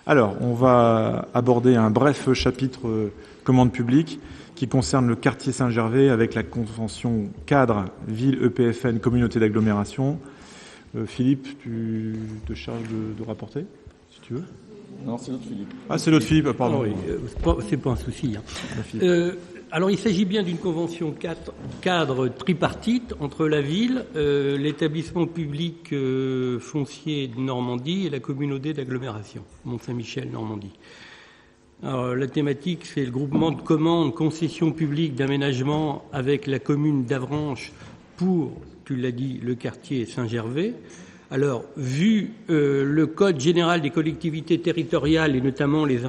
Alors, on va aborder un bref chapitre commande publique qui concerne le quartier Saint-Gervais avec la convention cadre ville EPFN communauté d'agglomération. Philippe, tu te charges de rapporter, si tu veux. Non, c'est l'autre Philippe. Ah, c'est l'autre Philippe, pardon. Oh oui, c'est pas un souci. Alors, il s'agit bien d'une convention cadre tripartite entre la ville, l'établissement public foncier de Normandie et la communauté d'agglomération, Mont-Saint-Michel-Normandie. Alors, la thématique, c'est le groupement de commandes, concessions publiques d'aménagement avec la commune d'Avranches pour, tu l'as dit, le quartier Saint-Gervais. Alors, vu le Code général des collectivités territoriales et notamment les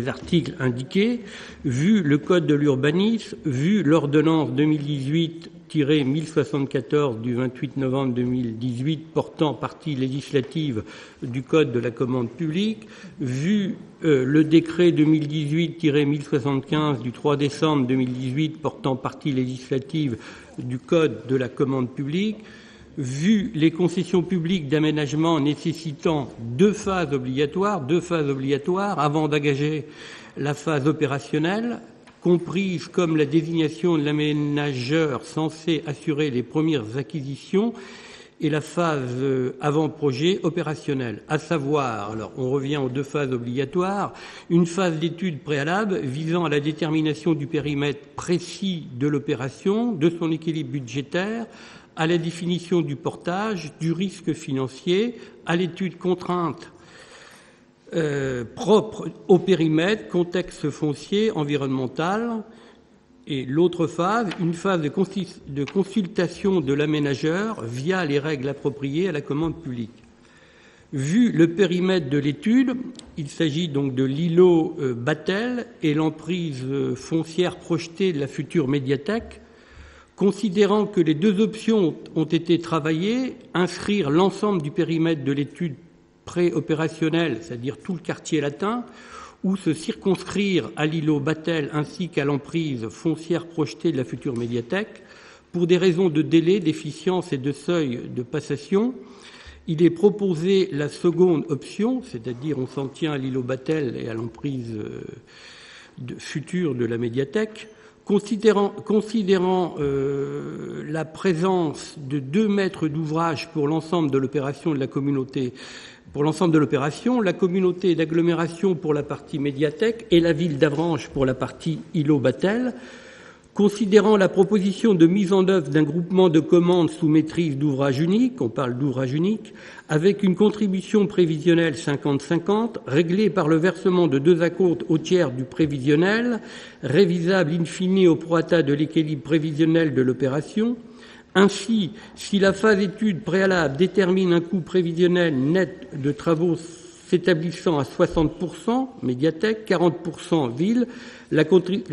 articles indiqués, vu le Code de l'urbanisme, vu l'ordonnance 2018-1074 du 28 novembre 2018 portant partie législative du Code de la commande publique, vu le décret 2018-1075 du 3 décembre 2018 portant partie législative du Code de la commande publique, vu les concessions publiques d'aménagement nécessitant deux phases obligatoires avant d'engager la phase opérationnelle, comprise comme la désignation de l'aménageur censé assurer les premières acquisitions et la phase avant-projet opérationnel, à savoir, alors on revient aux deux phases obligatoires, une phase d'étude préalable visant à la détermination du périmètre précis de l'opération, de son équilibre budgétaire, à la définition du portage, du risque financier, à l'étude contrainte propre au périmètre, contexte foncier, environnemental. Et l'autre phase, une phase de consultation de l'aménageur via les règles appropriées à la commande publique. Vu le périmètre de l'étude, il s'agit donc de l'îlot Batel et l'emprise foncière projetée de la future médiathèque. Considérant que les deux options ont été travaillées, inscrire l'ensemble du périmètre de l'étude préopérationnelle, c'est-à-dire tout le quartier latin, ou se circonscrire à l'îlot Batel ainsi qu'à l'emprise foncière projetée de la future médiathèque, pour des raisons de délai, d'efficience et de seuil de passation, il est proposé la seconde option, c'est-à-dire on s'en tient à l'îlot Batel et à l'emprise future de la médiathèque. Considérant la présence de 2 maîtres d'ouvrage pour l'ensemble de l'opération de la communauté, la communauté d'agglomération pour la partie médiathèque et la ville d'Avranches pour la partie îlot Batel, considérant la proposition de mise en œuvre d'un groupement de commandes sous maîtrise d'ouvrage unique, on parle d'ouvrage unique, avec une contribution prévisionnelle 50-50, réglée par le versement de 2 acomptes au tiers du prévisionnel, révisable in fine au prorata de l'équilibre prévisionnel de l'opération. Ainsi, si la phase étude préalable détermine un coût prévisionnel net de travaux s'établissant à 60%, médiathèque, 40% ville, la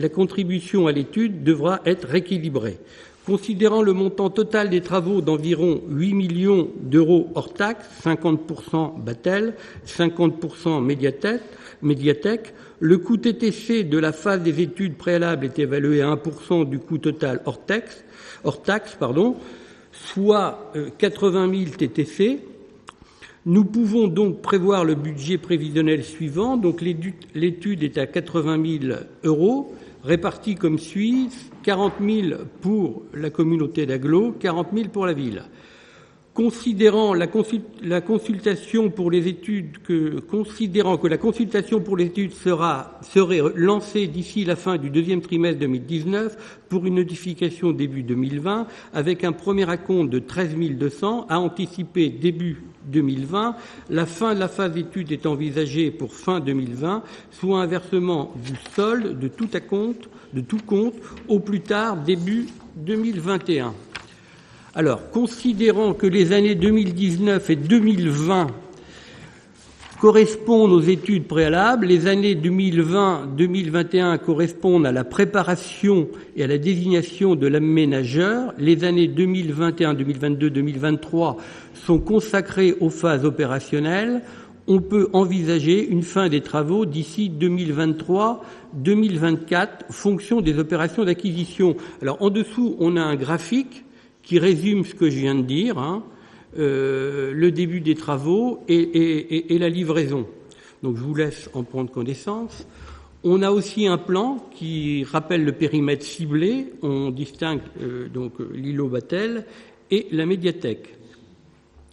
contribution à l'étude devra être rééquilibrée. Considérant le montant total des travaux d'environ 8 millions d'euros hors taxes, 50% Batel, 50% médiathèque, le coût TTC de la phase des études préalables est évalué à 1% du coût total hors taxe, soit 80 000 TTC. Nous pouvons donc prévoir le budget prévisionnel suivant. Donc l'étude est à 80 000 euros, répartie comme suit, 40 000 pour la communauté d'agglo, 40 000 pour la ville. Considérant que la consultation pour les études serait lancée d'ici la fin du 2e trimestre 2019 pour une notification début 2020, avec un premier acompte de 13 200 à anticiper début 2020, la fin de la phase d'étude est envisagée pour fin 2020, soit un versement du solde de tout compte au plus tard début 2021. Alors, considérant que les années 2019 et 2020 correspondent aux études préalables, les années 2020-2021 correspondent à la préparation et à la désignation de l'aménageur, les années 2021, 2022, 2023 sont consacrées aux phases opérationnelles, on peut envisager une fin des travaux d'ici 2023-2024, fonction des opérations d'acquisition. Alors, en dessous, on a un graphique qui résume ce que je viens de dire, le début des travaux et la livraison. Donc je vous laisse en prendre connaissance. On a aussi un plan qui rappelle le périmètre ciblé. On distingue donc l'îlot Batel et la médiathèque.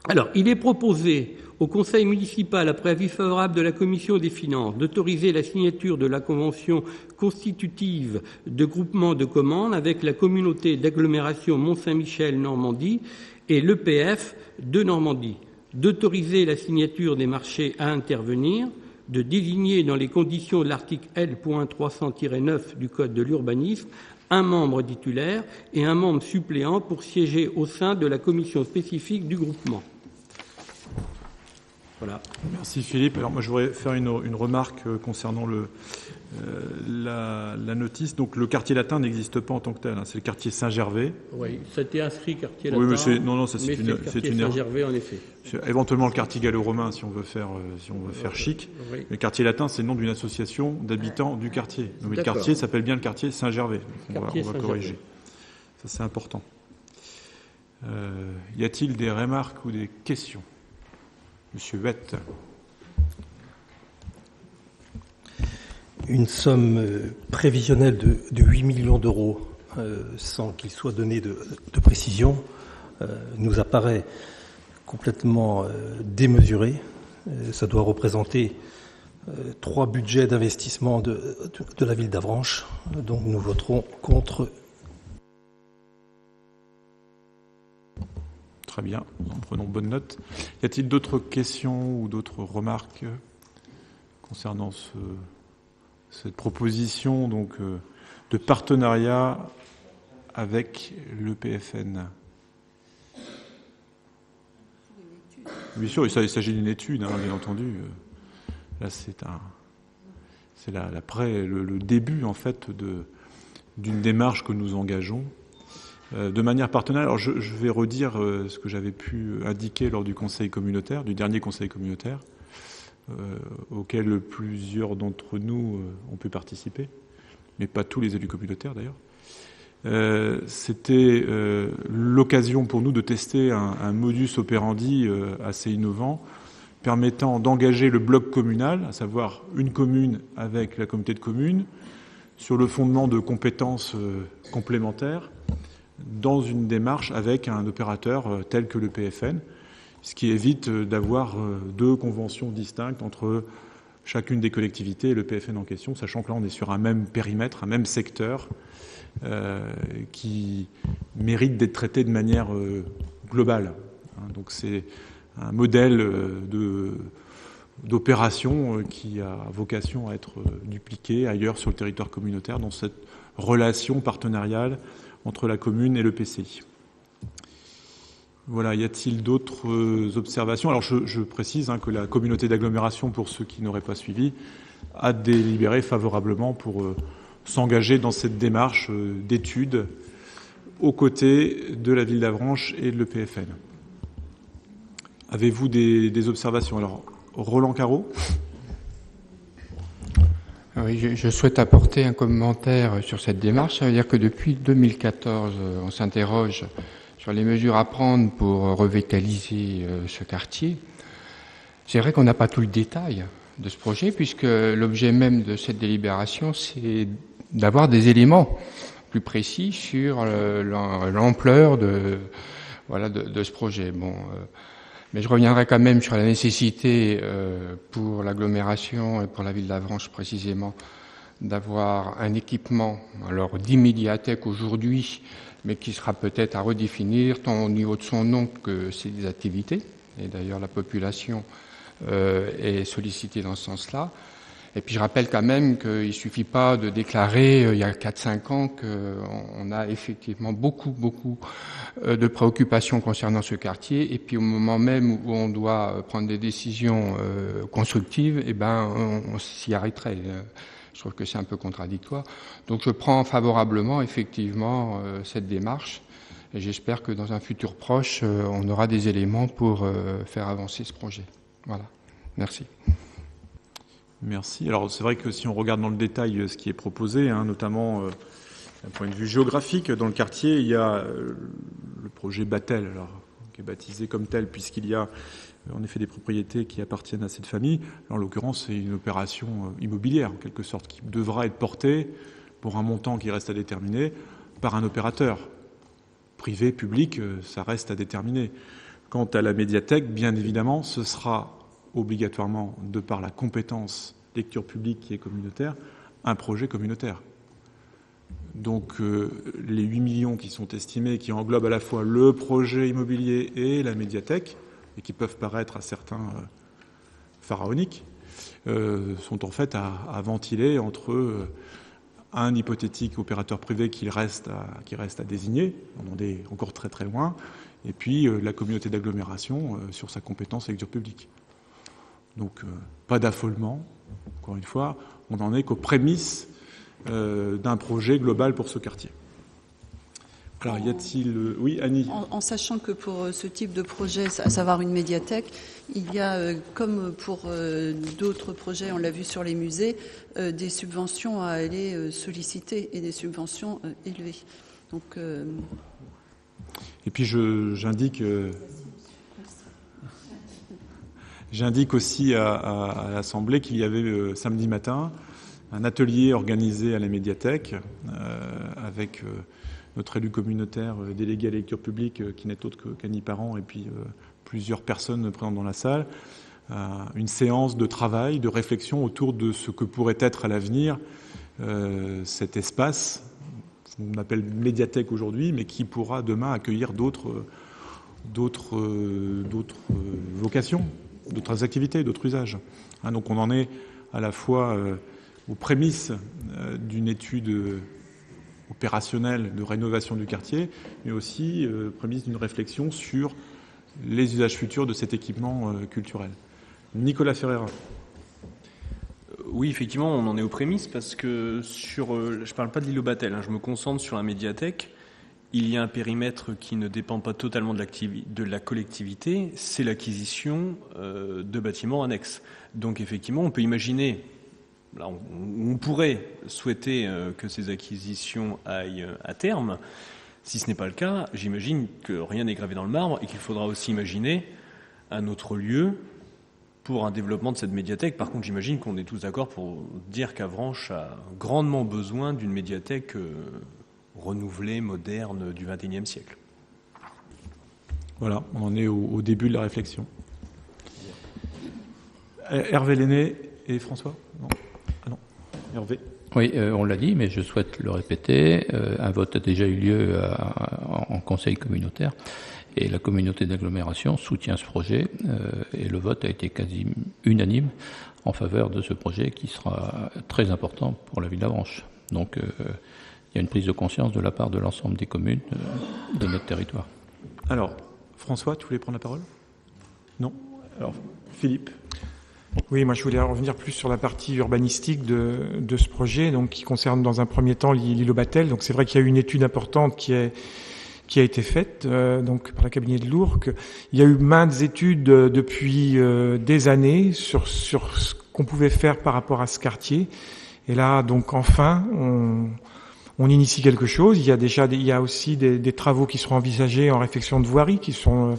Alors, il est proposé au conseil municipal, après avis favorable de la commission des finances, d'autoriser la signature de la convention constitutive de groupement de commandes avec la communauté d'agglomération Mont-Saint-Michel-Normandie et l'EPF de Normandie, d'autoriser la signature des marchés à intervenir, de désigner dans les conditions de l'article L.300-9 du Code de l'urbanisme un membre titulaire et un membre suppléant pour siéger au sein de la commission spécifique du groupement. Voilà. Merci Philippe. Alors moi je voudrais faire une remarque concernant la notice. Donc le quartier latin n'existe pas en tant que tel. C'est le quartier Saint-Gervais. Oui, ça a été inscrit quartier latin. Oui, mais c'est une erreur. Saint-Gervais en effet. Éventuellement le quartier gallo-romain si on veut faire chic. Oui. Le quartier latin c'est le nom d'une association d'habitants du quartier. Mais le quartier s'appelle bien le quartier Saint-Gervais. On va corriger. Ça c'est important. Y a-t-il des remarques ou des questions? Monsieur Huette. Une somme prévisionnelle de 8 millions d'euros, sans qu'il soit donné de précision, nous apparaît complètement démesurée. Ça doit représenter 3 budgets d'investissement de la ville d'Avranches. Donc nous voterons contre. Très bien, en prenons bonne note. Y a-t-il d'autres questions ou d'autres remarques concernant cette proposition donc, de partenariat avec le PFN? Bien sûr, il s'agit d'une étude, bien entendu. Là, c'est le début en fait d'une démarche que nous engageons. De manière partenariale, alors je vais redire ce que j'avais pu indiquer lors du conseil communautaire, du dernier conseil communautaire, auquel plusieurs d'entre nous ont pu participer, mais pas tous les élus communautaires d'ailleurs. C'était l'occasion pour nous de tester un modus operandi assez innovant, permettant d'engager le bloc communal, à savoir une commune avec la communauté de communes, sur le fondement de compétences complémentaires, dans une démarche avec un opérateur tel que le PFN, ce qui évite d'avoir 2 conventions distinctes entre chacune des collectivités et le PFN en question, sachant que là on est sur un même périmètre, un même secteur qui mérite d'être traité de manière globale. Donc c'est un modèle d'opération qui a vocation à être dupliqué ailleurs sur le territoire communautaire dans cette relation partenariale entre la commune et le PCI. Voilà, y a-t-il d'autres observations? Alors je précise que la communauté d'agglomération, pour ceux qui n'auraient pas suivi, a délibéré favorablement pour s'engager dans cette démarche d'étude aux côtés de la ville d'Avranches et de l'EPFN. Avez-vous des observations? Alors, Roland Carreau. Oui, je souhaite apporter un commentaire sur cette démarche. Ça veut dire que depuis 2014, on s'interroge sur les mesures à prendre pour revitaliser ce quartier. C'est vrai qu'on n'a pas tout le détail de ce projet, puisque l'objet même de cette délibération, c'est d'avoir des éléments plus précis sur l'ampleur de ce projet. Mais je reviendrai quand même sur la nécessité pour l'agglomération et pour la ville d'Avranches précisément d'avoir un équipement, alors 10 médiathèques aujourd'hui, mais qui sera peut-être à redéfinir tant au niveau de son nom que ses activités. Et d'ailleurs la population est sollicitée dans ce sens-là. Et puis je rappelle quand même qu'il ne suffit pas de déclarer il y a 4-5 ans qu'on a effectivement beaucoup de préoccupations concernant ce quartier. Et puis au moment même où on doit prendre des décisions constructives, on s'y arrêterait. Je trouve que c'est un peu contradictoire. Donc je prends favorablement effectivement cette démarche. Et j'espère que dans un futur proche, on aura des éléments pour faire avancer ce projet. Voilà. Merci. Merci. Alors c'est vrai que si on regarde dans le détail ce qui est proposé, notamment d'un point de vue géographique, dans le quartier, il y a le projet Batel, alors, qui est baptisé comme tel puisqu'il y a en effet des propriétés qui appartiennent à cette famille. En l'occurrence, c'est une opération immobilière, en quelque sorte, qui devra être portée pour un montant qui reste à déterminer par un opérateur. Privé, public, ça reste à déterminer. Quant à la médiathèque, bien évidemment, ce sera obligatoirement, de par la compétence lecture publique qui est communautaire, un projet communautaire. Donc les 8 millions qui sont estimés, qui englobent à la fois le projet immobilier et la médiathèque, et qui peuvent paraître à certains pharaoniques, sont en fait à ventiler entre un hypothétique opérateur privé qui reste à désigner, on en est encore très très loin, et puis la communauté d'agglomération sur sa compétence lecture publique. Donc pas d'affolement, encore une fois, on n'en est qu'aux prémices d'un projet global pour ce quartier. Alors, y a-t-il... Oui, Annie. En sachant que pour ce type de projet, à savoir une médiathèque, il y a, comme pour d'autres projets, on l'a vu sur les musées, des subventions à aller solliciter et des subventions élevées. Donc, Et puis, j'indique aussi à l'Assemblée qu'il y avait samedi matin un atelier organisé à la médiathèque avec notre élu communautaire délégué à la lecture publique qui n'est autre qu'Annie Parent et puis plusieurs personnes présentes dans la salle, une séance de travail, de réflexion autour de ce que pourrait être à l'avenir cet espace qu'on appelle médiathèque aujourd'hui, mais qui pourra demain accueillir d'autres vocations, d'autres activités, d'autres usages. Donc on en est à la fois aux prémices d'une étude opérationnelle de rénovation du quartier, mais aussi prémices d'une réflexion sur les usages futurs de cet équipement culturel. Nicolas Ferreira. Oui, effectivement, on en est aux prémices parce que je ne parle pas de l'îlot Batel, je me concentre sur la médiathèque. Il y a un périmètre qui ne dépend pas totalement de la collectivité, c'est l'acquisition de bâtiments annexes. Donc effectivement, on peut imaginer, là, on pourrait souhaiter que ces acquisitions aillent à terme. Si ce n'est pas le cas, j'imagine que rien n'est gravé dans le marbre et qu'il faudra aussi imaginer un autre lieu pour un développement de cette médiathèque. Par contre, j'imagine qu'on est tous d'accord pour dire qu'Avranches a grandement besoin d'une médiathèque renouvelée, moderne du XXIe siècle. Voilà, on en est au début de la réflexion. Hervé Lenné et François ? Non. Ah non, Hervé. Oui, on l'a dit, mais je souhaite le répéter. Un vote a déjà eu lieu en conseil communautaire et la communauté d'agglomération soutient ce projet et le vote a été quasi unanime en faveur de ce projet qui sera très important pour la ville d'Avranches. Donc, il y a une prise de conscience de la part de l'ensemble des communes de notre territoire. Alors, François, tu voulais prendre la parole ? Non ? Alors, Philippe ? Oui, moi je voulais revenir plus sur la partie urbanistique de ce projet, donc qui concerne dans un premier temps l'îlot Batel. Donc c'est vrai qu'il y a eu une étude importante qui a été faite donc par la cabinet de l'Ourcq. Il y a eu maintes études depuis des années sur ce qu'on pouvait faire par rapport à ce quartier. Et là, donc enfin, on initie quelque chose. Il y a aussi des travaux qui seront envisagés en réflexion de voirie, qui sont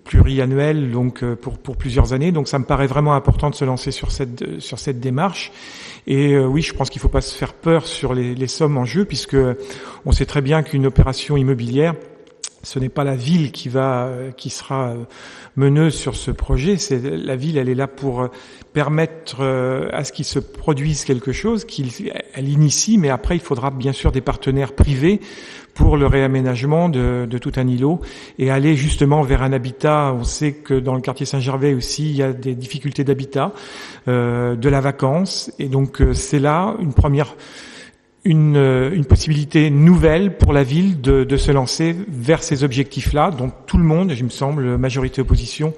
pluriannuel, donc pour plusieurs années. Donc ça me paraît vraiment important de se lancer sur cette démarche. Et oui, je pense qu'il ne faut pas se faire peur sur les sommes en jeu, puisque on sait très bien qu'une opération immobilière, ce n'est pas la ville qui sera meneuse sur ce projet. C'est la ville, elle est là pour permettre à ce qu'il se produise quelque chose, elle initie, mais après il faudra bien sûr des partenaires privés pour le réaménagement de tout un îlot et aller justement vers un habitat. On sait que dans le quartier Saint-Gervais aussi, il y a des difficultés d'habitat, de la vacance, et donc c'est là une possibilité nouvelle pour la ville de se lancer vers ces objectifs-là, dont tout le monde, il me semble, majorité opposition,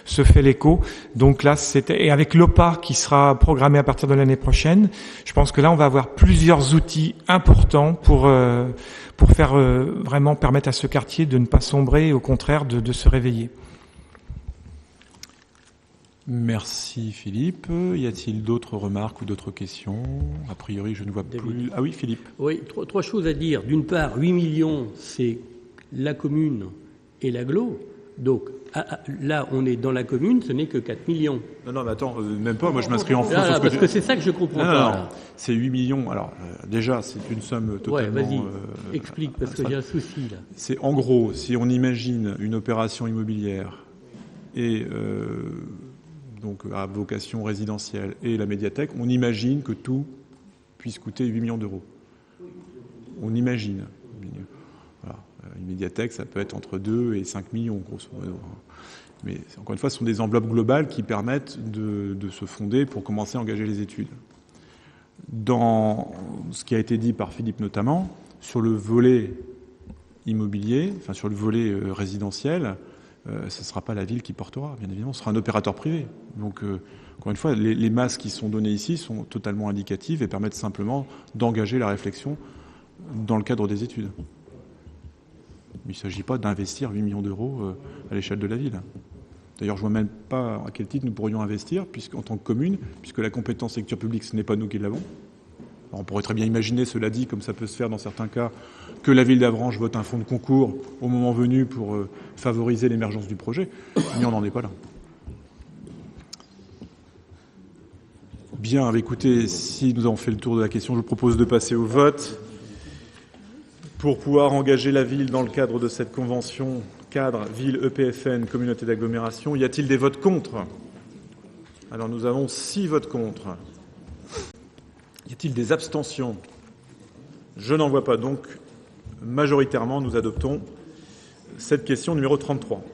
se fait l'écho. Donc là, et avec l'OPA qui sera programmé à partir de l'année prochaine, je pense que là, on va avoir plusieurs outils importants pour faire vraiment permettre à ce quartier de ne pas sombrer et au contraire de se réveiller. Merci Philippe. Y a-t-il d'autres remarques ou d'autres questions ? A priori, je ne vois plus. Ah oui, Philippe. Oui, trois choses à dire. D'une part, 8 millions, c'est la commune et l'agglo. Donc là, on est dans la commune, ce n'est que 4 millions. Non, mais attends, même pas, moi je m'inscris en faux. Parce que c'est ça que je comprends pas. Non, c'est 8 millions. Alors, déjà, c'est une somme totalement... Ouais, vas-y, explique, parce que j'ai un souci, là. C'est en gros, si on imagine une opération immobilière et donc à vocation résidentielle et la médiathèque, on imagine que tout puisse coûter 8 millions d'euros. On imagine. Voilà. Une médiathèque, ça peut être entre 2 et 5 millions, grosso modo. Mais encore une fois, ce sont des enveloppes globales qui permettent de se fonder pour commencer à engager les études. Dans ce qui a été dit par Philippe notamment, sur le volet immobilier, enfin sur le volet résidentiel, ce ne sera pas la ville qui portera, bien évidemment, ce sera un opérateur privé. Donc, encore une fois, les masses qui sont données ici sont totalement indicatives et permettent simplement d'engager la réflexion dans le cadre des études. Il ne s'agit pas d'investir 8 millions d'euros à l'échelle de la ville. D'ailleurs, je ne vois même pas à quel titre nous pourrions investir en tant que commune, puisque la compétence secteur public, ce n'est pas nous qui l'avons. Alors, on pourrait très bien imaginer, cela dit, comme ça peut se faire dans certains cas, que la ville d'Avranches vote un fonds de concours au moment venu pour favoriser l'émergence du projet, mais on n'en est pas là. Bien, écoutez, si nous avons fait le tour de la question, je vous propose de passer au vote. Pour pouvoir engager la ville dans le cadre de cette convention cadre ville EPFN, communauté d'agglomération, y a-t-il des votes contre? Alors nous avons 6 votes contre. Y a-t-il des abstentions? Je n'en vois pas, donc majoritairement nous adoptons cette question numéro 33.